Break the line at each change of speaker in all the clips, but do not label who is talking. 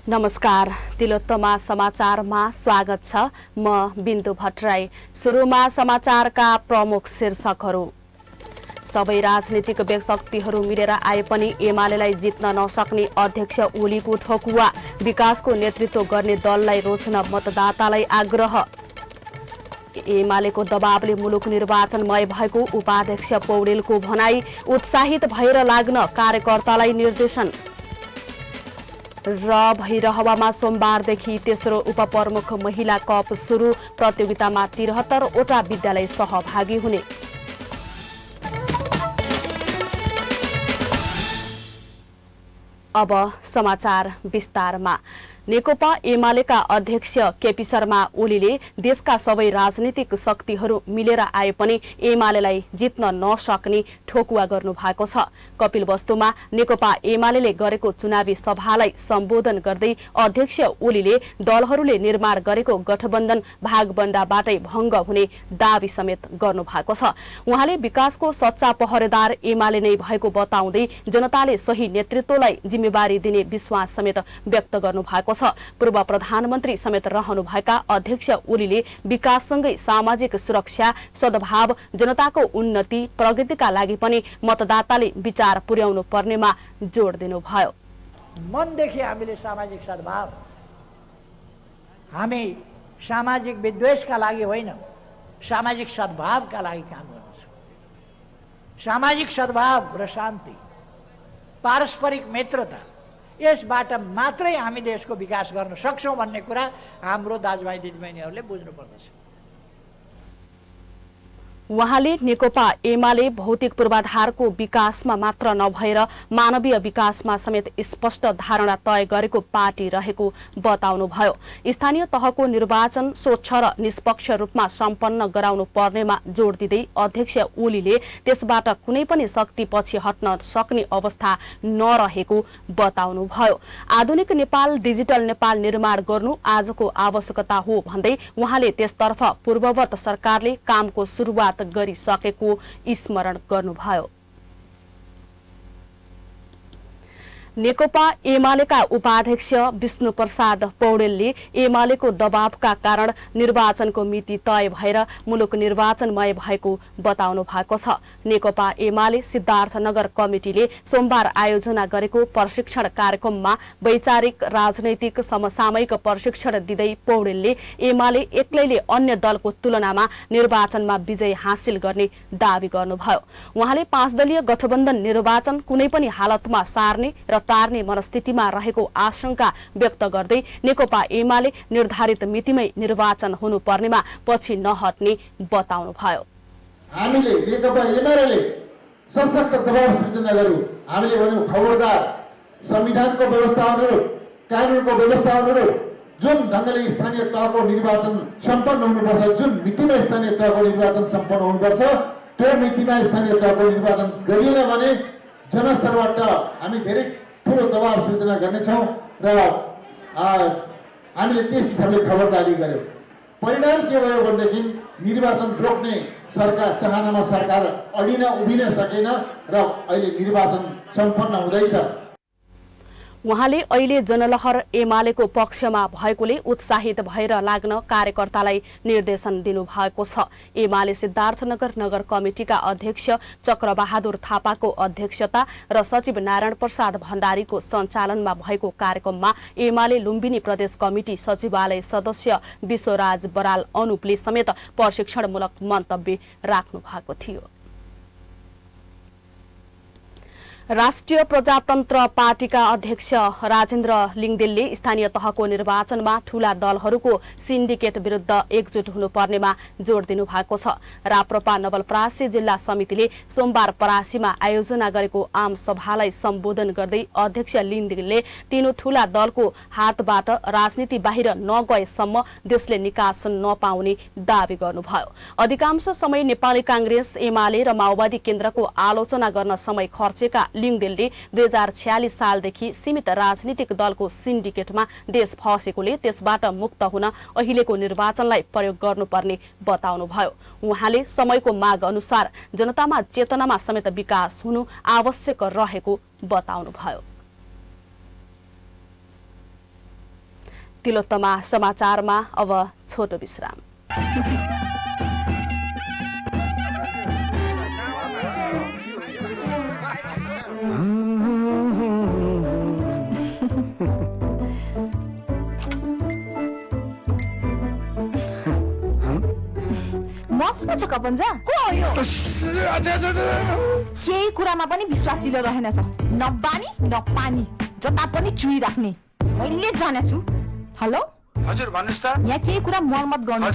नमस्कार, तिलोत्तमा समाचारमा स्वागत छ। म बिन्दु भट्टराई। सुरुमा समाचारका प्रमुख शीर्षकहरू। सबै राजनीतिक व्यक्तिहरू मिलेर आए पनि एमालेलाई जित्न नसक्ने अध्यक्ष ओलीको ठोकुवा। विकासको नेतृत्व गर्ने दललाई रोज्न मतदातालाई आग्रह। एमालेको दबावले मुलुक निर्वाचनमय भएको उपाध्यक्ष पौडेलको भनाई। उत्साहित भएर लाग्न कार्यकर्तालाई निर्देशन। र भैरहवामा सोमबारदेखि तेस्रो उपप्रमुख महिला कप सुरु। प्रतियोगितामा 73 वटा विद्यालय सहभागी हुने। अब समाचार विस्तारमा। नेकपा एमालेका अध्यक्ष केपी शर्मा ओलीले देशका सबै राजनीतिक शक्तिहरू मिलेर आए पनि एमालेलाई जित्न नसक्ने ठोकुवा गर्नु भएको छ। कपिलवस्तुमा नेकपा एमालेले गरेको चुनावी सभालाई सम्बोधन गर्दै अध्यक्ष ओलीले दलहरूले निर्माण गरेको गठबन्धन भागबण्डाबाटै भङ्ग हुने दावी समेत गर्नु भएको छ। उहाँले विकासको सच्चा पहरेदार एमाले नै भएको बताउँदै जनताले सही नेतृत्वलाई जिम्मेवारी दिने विश्वास समेत व्यक्त गर्नु भएको छ। पूर्व प्रधानमन्त्री समेत रहनुभएका अध्यक्ष ओलीले विकाससँगै सामाजिक सुरक्षा, सद्भाव, जनताको उन्नति, प्रगतिका लागि पनि मतदाताले विचार पुर्याउनु पर्नेमा जोड दिनुभयो।
मनदेखि हामीले सामाजिक सद्भाव, हामी सामाजिक विद्वेषका लागि होइन, सामाजिक सद्भावका लागि काम गर्छौँ। सामाजिक सद्भाव र शान्ति, पारस्परिक मित्रता, यसबाट मात्रै हामी देशको विकास गर्न सक्छौँ भन्ने कुरा हाम्रो दाजुभाइ दिदीबहिनीहरूले बुझ्नुपर्दछ।
उहाँले नेकपा एमाले भौतिक पूर्वाधारको विकासमा मात्र नभएर मानवीय विकासमा समेत स्पष्ट धारणा तय गरेको पार्टी रहेको बताउनुभयो। स्थानीय तहको निर्वाचन स्वच्छ र निष्पक्ष रूपमा सम्पन्न गराउनु पर्नेमा जोड दिँदै अध्यक्ष ओलीले त्यसबाट कुनै पनि शक्ति पछि हट्न सक्ने अवस्था नरहेको बताउनुभयो। आधुनिक नेपाल, डिजिटल नेपाल निर्माण गर्नु आजको आवश्यकता हो भन्दै उहाँले त्यसतर्फ पूर्ववत सरकारले कामको सुरुवात गरिसकेको स्मरण गर्नुभयो। नेकपा एमालेका उपाध्यक्ष विष्णुप्रसाद पौडेलले एमालेको दबावका कारण निर्वाचनको मिति तय भएर मुलुक निर्वाचनमय भएको बताउनु भएको छ। नेकपा एमाले सिद्धार्थनगर कमिटिले सोमबार आयोजना गरेको प्रशिक्षण कार्यक्रममा वैचारिक राजनैतिक समसामयिक प्रशिक्षण दिँदै पौडेलले एमाले एक्लैले अन्य दलको तुलनामा निर्वाचनमा विजय हासिल गर्ने दावी गर्नुभयो। उहाँले 5 दलीय गठबन्धन निर्वाचन कुनै पनि हालतमा सार्ने र टार्ने मनस्थितिमा रहेको आशंका व्यक्त गर्दै नेकपा एमाले निर्धारित मितिमै निर्वाचन हुनुपर्नेमा पछि नहट्ने बताउनुभयो।
हामीले नेकपा एमाले सशक्त दबाव सृजना गर्यौं। हामीले भन्यौं खबरदार, संविधानको व्यवस्था अनुरूप, कानुनको व्यवस्था अनुरूप जुन ढङ्गले स्थानीय तहको निर्वाचन सम्पन्न हुनुपर्छ, जुन मितिमा स्थानीय तहको निर्वाचन सम्पन्न हुनुपर्छ, त्यो मितिमा स्थानीय तहको निर्वाचन गरिएन भने जनस्तरबाट हामी धेरै ठुलो दबाव सृजना गर्नेछौँ र हामीले त्यस हिसाबले खबरदारी गर्यौँ। परिणाम के भयो भनेदेखि निर्वाचन रोक्ने सरकार चाहनामा सरकार अडिन उभिन सकेन र अहिले निर्वाचन सम्पन्न हुँदैछ।
उहाँले अहिले जनलहर एमालेको पक्षमा भएकोले उत्साहित भएर लाग्न कार्यकर्तालाई निर्देशन दिनुभएको छ। एमाले सिद्धार्थनगर नगर कमिटिका अध्यक्ष चक्रबहादुर थापाको अध्यक्षता र सचिव नारायण प्रसाद भण्डारीको सञ्चालनमा भएको कार्यक्रममा एमाले लुम्बिनी प्रदेश कमिटी सचिवालय सदस्य विश्वराज बराल अनुपले समेत प्रशिक्षणमूलक मन्तव्य राख्नु भएको थियो। राष्ट्रिय प्रजातन्त्र पार्टीका अध्यक्ष राजेन्द्र लिङदेलले स्थानीय तहको निर्वाचनमा ठूला दलहरूको सिन्डिकेट विरुद्ध एकजुट हुनुपर्नेमा जोड़ दिनु भएको छ। राप्रपा नवलपरासी जिल्ला समितिले सोमबार परासीमा आयोजना गरेको आम सभालाई सम्बोधन गर्दै अध्यक्ष लिङदेलले तीनू ठूला दलको हातबाट राजनीति बाहिर नगएसम्म देशले निकास नपाउने दावी गर्नुभयो। अधिकांश समय नेपाली कांग्रेस, एमाले र माओवादी केन्द्रको आलोचना गर्न समय खर्चेका लिङदेलले 2046 सालदेखि सीमित राजनीतिक दलको सिन्डिकेटमा देश फसेकोले त्यसबाट मुक्त हुन अहिलेको निर्वाचनलाई प्रयोग गर्नुपर्ने बताउनुभयो। उहाँले समयको माग अनुसार जनतामा चेतनामा समेत विकास हुनु आवश्यक रहेको बताउनुभयो। तिलोत्तमा समाचारमा अब छोटो विश्राम।
मसँग कपन्जा को हो यो? केही कुरामा पनि विश्वासिलो रहेनछ। न बानी न पानी, जता पनि चुई राख्ने मैले जानेछु। हेलो
हजुर भन्नुस् त।
यहाँ केही कुरा मर्मत गर्नु छ,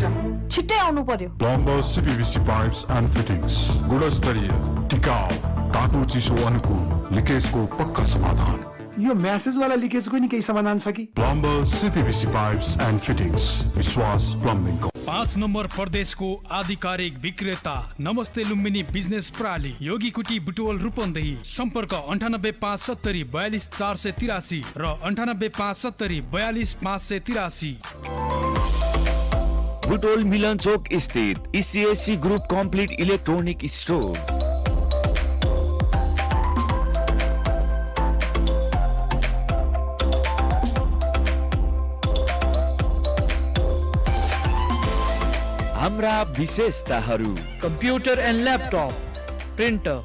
छिट्टै आउनु पर्यो।
Plumber CPVC Pipes and fittings, गुणस्तरीय, टिकाउ, तातो चिसो अनुकूल, लिकेजको पक्का समाधान।
यो म्यासेज वाला लिकेजको नि केही समाधान छ कि?
Plumber CPVC Pipes and fittings, विश्वास प्लम्बिङको।
5 नम्बर प्रदेशको आधिकारिक विक्रेता नमस्ते लुम्बिनी बिजनेस प्रणाली, योगी कुटी बुटवल रूपन्देही। सम्पर्क 9857 42 483 र 9857 42 583।
बुटवल मिलन चौक स्थित ECSC group complete electronic store. हाम्रा विशेषताहरू:
computer and laptop, printer,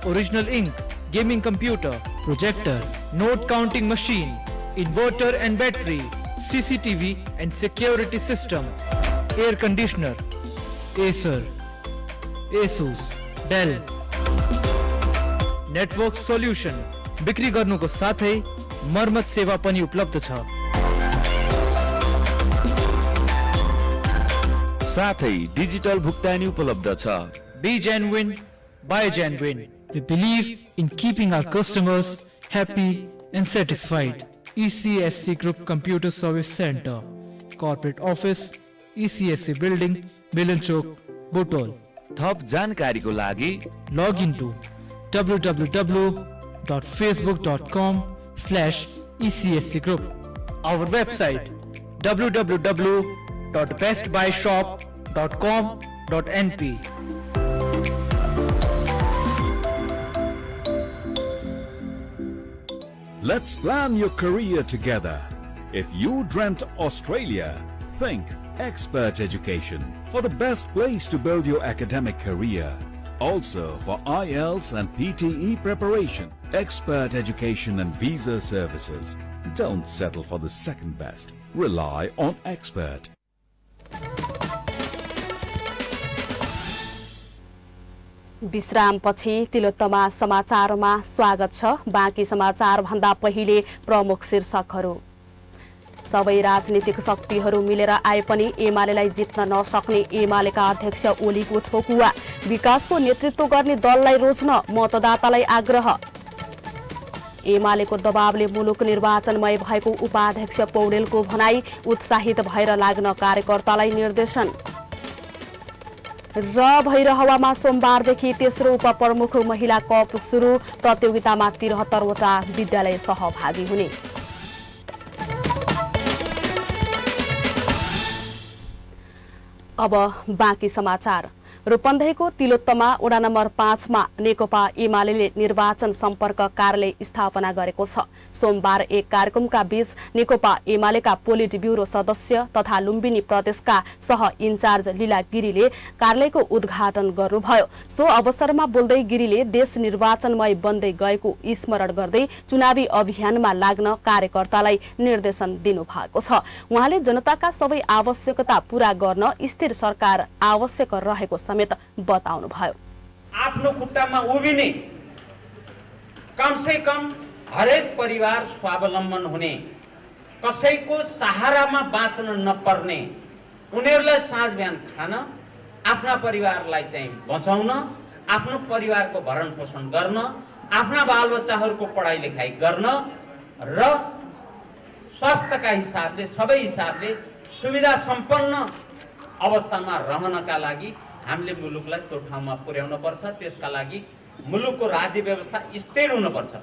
original ink, gaming computer, projector, note counting machine, inverter and battery, CCTV and security system, air conditioner, Acer, Asus, Dell, network solution बिक्री गर्नुको साथै मर्मत सेवा पनि उपलब्ध छ।
साथै डिजिटल भुक्तानी उपलब्ध छ।
Be genuine, buy genuine. We believe in keeping our customers happy and satisfied. ECSC Group Computer Service Center, Corporate Office, ECSC Building, Milan Chowk, Butol.
थप जानकारीको लागि
log into www.facebook.com/ECSC Group. Our website www.bestbuyshop.com.np.
Let's plan your career together. If you dreamt Australia, think Expert Education for the best place to build your academic career. Also for IELTS and PTE preparation, Expert Education and Visa Services. Don't settle for the second best. Rely on Expert.
विश्रामपछि Tilottama समाचारमा स्वागत छ। बाँकी समाचार भन्दा पहिले प्रमुख शीर्षकहरू। सबै राजनीतिक शक्तिहरू मिलेर आए पनि एमालेलाई जित्न नसक्ने एमालेका अध्यक्ष ओलीको ठोकुवा। विकासको नेतृत्व गर्ने दललाई रोज्न मतदातालाई आग्रह। एमालेको दबावले मुलुक निर्वाचनमय भएको उपाध्यक्ष पौडेलको भनाई। उत्साहित भएर लाग्न कार्यकर्तालाई निर्देशन। र भैरहवामा सोमबारदेखि तेस्रो उपप्रमुख महिला कप सुरु। प्रतियोगितामा 73 वटा विद्यालय सहभागी हुने। अब बाँकी समाचार। रूपन्देहीको तिलोत्तमा वडा नम्बर 5 मा नेकपा एमाले निर्वाचन सम्पर्क कार्यालय स्थापना गरेको छ। सोमबार एक कार्यक्रमका बीच नेकपा एमालेका पोलिट ब्युरो सदस्य तथा लुम्बिनी प्रदेशका सह इन्चार्ज लीला गिरीले कार्यालयको उद्घाटन गर्नुभयो। सो अवसरमा बोल्दै गिरीले देश निर्वाचनमय बन्दै गएको स्मरण गर्दै चुनावी अभियानमा लाग्न कार्यकर्तालाई निर्देशन दिनुभएको छ। उहाँले जनताका सबै आवश्यकता पूरा गर्न स्थिर सरकार आवश्यक रहेको समेत बताउनु भयो।
आफ्नो खुट्टामा उभिने कम से कम हरेक परिवार स्वावलम्बन हुने, कसैको सहारामा बाँच्न नपर्ने, उनीहरूलाई साँझ बिहान खान, आफ्ना परिवारलाई चाहिँ बचाउन, आफ्नो परिवारको भरण पोषण गर्न, आफ्ना बालबच्चाहरूको पढाइ लेखाइ गर्न र स्वास्थ्यका हिसाबले सबै हिसाबले सुविधा सम्पन्न अवस्थामा रहनका लागि हामीले मुलुकलाई त्यो ठाउँमा पुर्याउन पर्छ। त्यसका लागि मुलुकको राज्य व्यवस्था स्थिर हुनुपर्छ।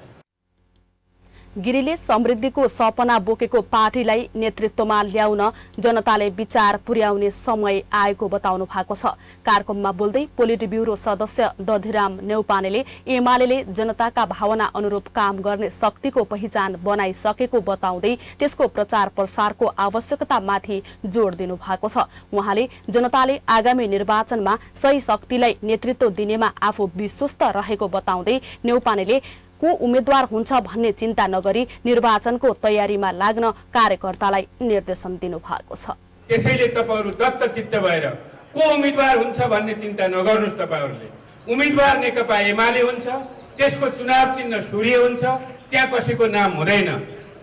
गिरीले समृद्धिको सपना बोकेको पार्टीलाई नेतृत्वमा ल्याउन जनताले विचार पुर्याउने समय आएको बताउनु भएको छ। कार्यक्रममा बोल्दै पोलिट ब्युरो सदस्य दधिराम नेउपानेले एमाले जनताका भावना अनुरूप काम गर्ने शक्तिको पहिचान बनाइसकेको बताउँदै त्यसको प्रचार प्रसारको आवश्यकतामाथि जोड दिनु भएको छ। उहाँले जनताले आगामी निर्वाचनमा सही शक्तिलाई नेतृत्व दिनेमा आफू विश्वस्त रहेको बताउँदै नेउपानेले को उम्मेद्वार हुन्छ भन्ने चिन्ता नगरी निर्वाचनको तयारीमा लाग्न कार्यकर्तालाई निर्देशन दिनु भएको छ।
त्यसैले तपाईहरु दत्तचित्त भएर को उम्मेद्वार हुन्छ भन्ने चिन्ता नगर्नुस्। तपाईहरुले उम्मेद्वार नेकपा एमाले हुन्छ, त्यसको चुनाव चिन्ह सूर्य हुन्छ, त्यहाँ कसैको नाम हुँदैन।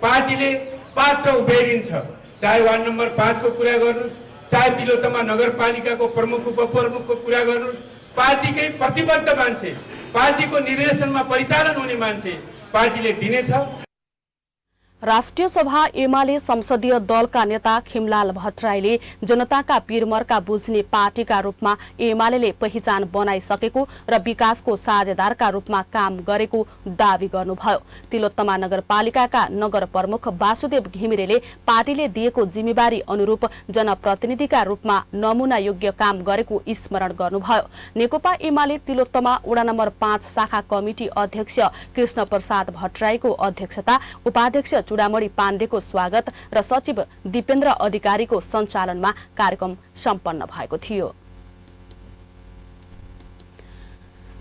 पार्टीले पात्र उभेरिन्छ, चाहे वार्ड नम्बर 5 को कुरा गर्नुस्, चाहे तिलोत्तमा नगरपालिकाको प्रमुख उपप्रमुखको कुरा गर्नुस्, पार्टीकै प्रतिबद्ध मान्छे, पार्टीको निर्देशनमा परिचालन हुने मान्छे पार्टीले दिनेछ।
राष्ट्रिय सभा एमाले संसदीय दलका नेता खिमलाल भट्टराईले जनताका पीरमर्का बुझ्ने पार्टीका रूपमा एमाले पहिचान बनाइसकेको र विकासको साझेदारका रूपमा काम गरेको दावी गर्नुभयो। तिलोत्तमा नगरपालिकाका नगर प्रमुख वासुदेव घिमिरेले पार्टीले दिएको जिम्मेवारी अनुरूप जनप्रतिनिधिका रूपमा नमूना योग्य काम गरेको स्मरण गर्नुभयो। नेकपा एमाले तिलोत्तमा वडा नम्बर 5 शाखा कमिटी अध्यक्ष कृष्ण प्रसाद भट्टराईको अध्यक्षता, उपाध्यक्ष चुडामणी पाण्डेको स्वागत र सचिव दिपेन्द्र अधिकारीको सञ्चालनमा कार्यक्रम सम्पन्न भएको थियो।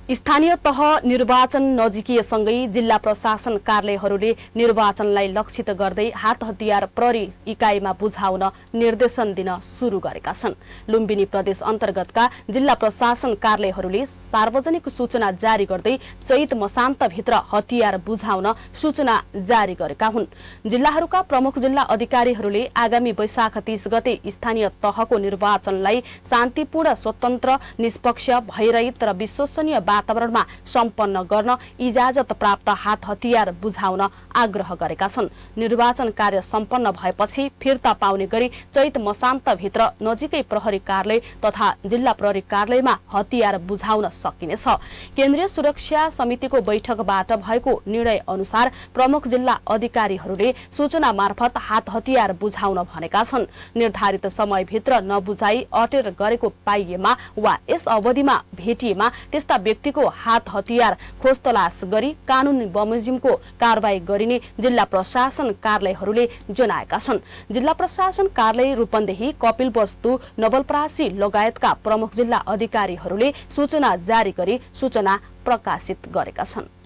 स्थानीय तह निर्वाचन नजिकिएसँगै जिल्ला प्रशासन कार्यालयहरूले निर्वाचनलाई लक्षित गर्दै हात हतियार प्रहरी इकाइमा बुझाउन निर्देशन दिन सुरु गरेका छन्। लुम्बिनी प्रदेश अन्तर्गतका जिल्ला प्रशासन कार्यालयहरूले सार्वजनिक सूचना जारी गर्दै चैत मसान्तभित्र हतियार बुझाउन सूचना जारी गरेका हुन्। जिल्लाहरूका प्रमुख जिल्ला अधिकारीहरूले आगामी वैशाख 30 गते स्थानीय तहको निर्वाचनलाई शान्तिपूर्ण, स्वतन्त्र, निष्पक्ष, भयरहित र विश्वसनीय वातावरणमा सम्पन्न गर्न इजाजत प्राप्त हात हतियार बुझाउन आग्रह गरेका छन्। निर्वाचन कार्य सम्पन्न भएपछि फिर्ता पाउने गरी चैत मसान्तभित्र नजिकै प्रहरी कार्यालय तथा जिल्ला प्रहरी कार्यालयमा हतियार बुझाउन सकिनेछ। केन्द्रीय सुरक्षा समितिको बैठकबाट भएको निर्णय अनुसार प्रमुख जिल्ला अधिकारीहरूले सूचना मार्फत हात हतियार बुझाउन भनेका छन्। निर्धारित समयभित्र नबुझाई अटेर गरेको पाइएमा वा यस अवधिमा भेटिएमा त्यस्ता व्यक्तिको हात हतियार खोजतलास गरी कानूनी बमोजिमको कारबाही गरिने जिल्ला प्रशासन कार्यालयहरूले जनाएका छन्। जिल्ला प्रशासन कार्यालय रूपन्देही, कपिलवस्तु, नवलपरासी लगायतका प्रमुख जिल्ला अधिकारीहरूले सूचना जारी गरी सूचना प्रकाशित गरेका छन्।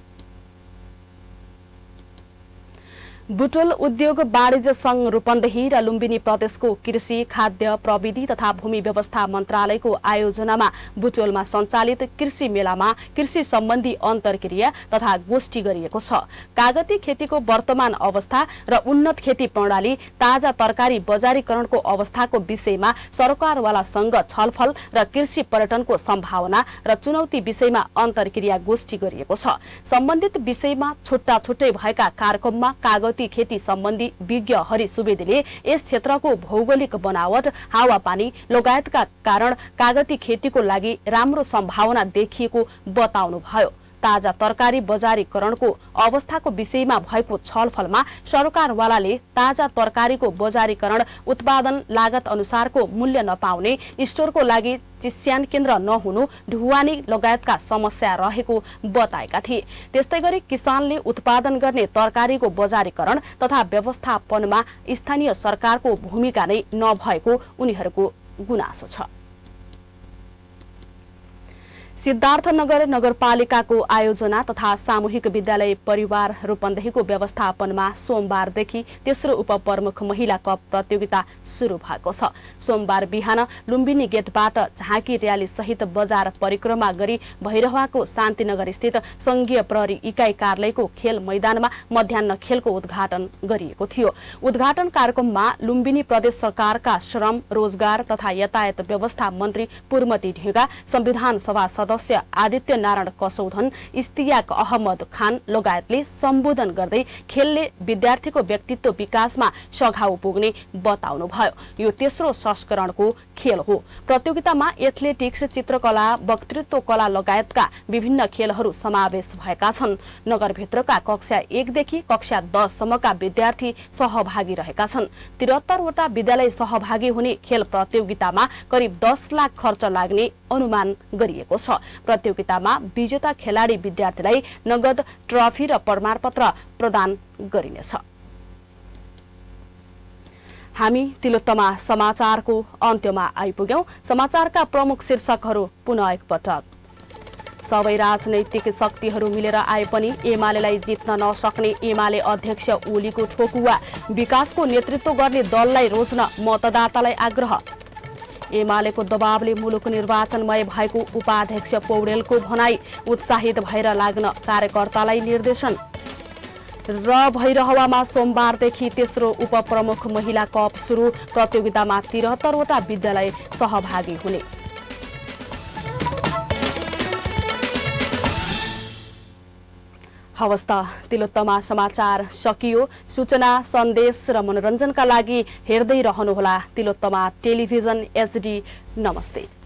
बुटोल उद्योग वाणिज्य संघ रूपन्देही र लुम्बिनी प्रदेशको कृषि, खाद्य प्रविधि तथा भूमि व्यवस्था मन्त्रालयको आयोजनामा बुटोलमा सञ्चालित कृषि मेलामा कृषि सम्बन्धी अन्तर्क्रिया तथा गोष्ठी गरिएको छ। कागती खेतीको वर्तमान अवस्था र उन्नत खेती प्रणाली, ताजा तरकारी बजारीकरणको अवस्थाको विषयमा सरकारवालासँग छलफल र कृषि पर्यटनको सम्भावना र चुनौती विषयमा अन्तर्क्रिया गोष्ठी गरिएको छ। सम्बन्धित विषयमा छुट्टा छुट्टै भएका कार्यक्रममा कागती खेती सम्बन्धी विज्ञ हरि सुवेदीले यस क्षेत्रको भौगोलिक बनावट, हावापानी लगायतका कारण कागती खेतीको लागि राम्रो सम्भावना देखिएको बताउनुभयो। ताजा तरकारी बजारीकरणको अवस्थाको विषयमा भएको छलफलमा सरकारवालाले ताजा तरकारीको बजारीकरण, उत्पादन लागत अनुसारको मूल्य नपाउने, स्टोरको लागि चिस्यान केन्द्र नहुनु, ढुवानी लगायतका समस्या रहेको बताएका थिए। त्यस्तै गरी किसानले उत्पादन गर्ने तरकारीको बजारीकरण तथा व्यवस्थापनमा स्थानीय सरकारको भूमिका नै नभएको उनीहरूको गुनासो छ। सिद्धार्थनगर नगरपालिकाको आयोजना तथा सामूहिक विद्यालय परिवार रूपन्देहीको व्यवस्थापनमा सोमबारदेखि तेस्रो उपप्रमुख महिला कप प्रतियोगिता सुरु भएको छ। सोमबार बिहान लुम्बिनी गेटबाट झाँकी र्याली सहित बजार परिक्रमा गरी भैरहवाको शान्तिनगर स्थित संघीय प्रहरी इकाइ कार्यालयको खेल मैदानमा मध्याह्न खेलको उद्घाटन गरिएको थियो। उद्घाटन कार्यक्रममा लुम्बिनी प्रदेश सरकारका श्रम, रोजगार तथा यातायात व्यवस्था मन्त्री पूर्णमती ढेगा, संविधान सभा सदस्य आदित्य नारायण कसौधन, इस्तियाक अहमद खान लगायतले सम्बोधन गर्दै खेलले विद्यार्थीको व्यक्तित्व विकासमा सघाउ पुग्ने बताउनुभयो। यो तेस्रो संस्करणको खेल हो। प्रतियोगितामा एथलेटिक्स, चित्रकला, वक्तृत्व कला लगायतका विभिन्न खेलहरू समावेश भएका छन्। नगरभित्रका कक्षा 1 देखि कक्षा 10 सम्मका विद्यार्थी सहभागी रहेका छन्। 73 वटा विद्यालय सहभागी हुने खेल प्रतियोगितामा करिब 10 लाख खर्च लाग्ने अनुमान गरिएको छ। प्रतियोगितामा विजेता खेलाडी विद्यार्थीलाई नगद ट्रफी र प्रमाणपत्र प्रदान गरिनेछ। हामी तिलोत्तमा समाचारको अन्त्यमा आइपुग्यौं। समाचारका प्रमुख शीर्षकहरू पुनः एकपटक। सबै राजनैतिक शक्तिहरू मिलेर आए पनि एमालेलाई जित्न नसक्ने एमाले अध्यक्ष ओलीको ठोकुवा। विकासको नेतृत्व गर्ने दललाई रोज्न मतदातालाई आग्रह। एमालेको दबावले मुलुक निर्वाचनमय भएको उपाध्यक्ष पौडेलको भनाई। उत्साहित भएर लाग्न कार्यकर्तालाई निर्देशन। र भैरहवामा सोमबारदेखि तेस्रो उपप्रमुख महिला कप सुरु। प्रतियोगितामा 73 वटा विद्यालय सहभागी हुने। हवस् त तिलोत्तमा समाचार सकियो। सूचना, सन्देश र मनोरञ्जनका लागि हेर्दै रहनुहोला तिलोत्तमा टेलिभिजन HD। नमस्ते।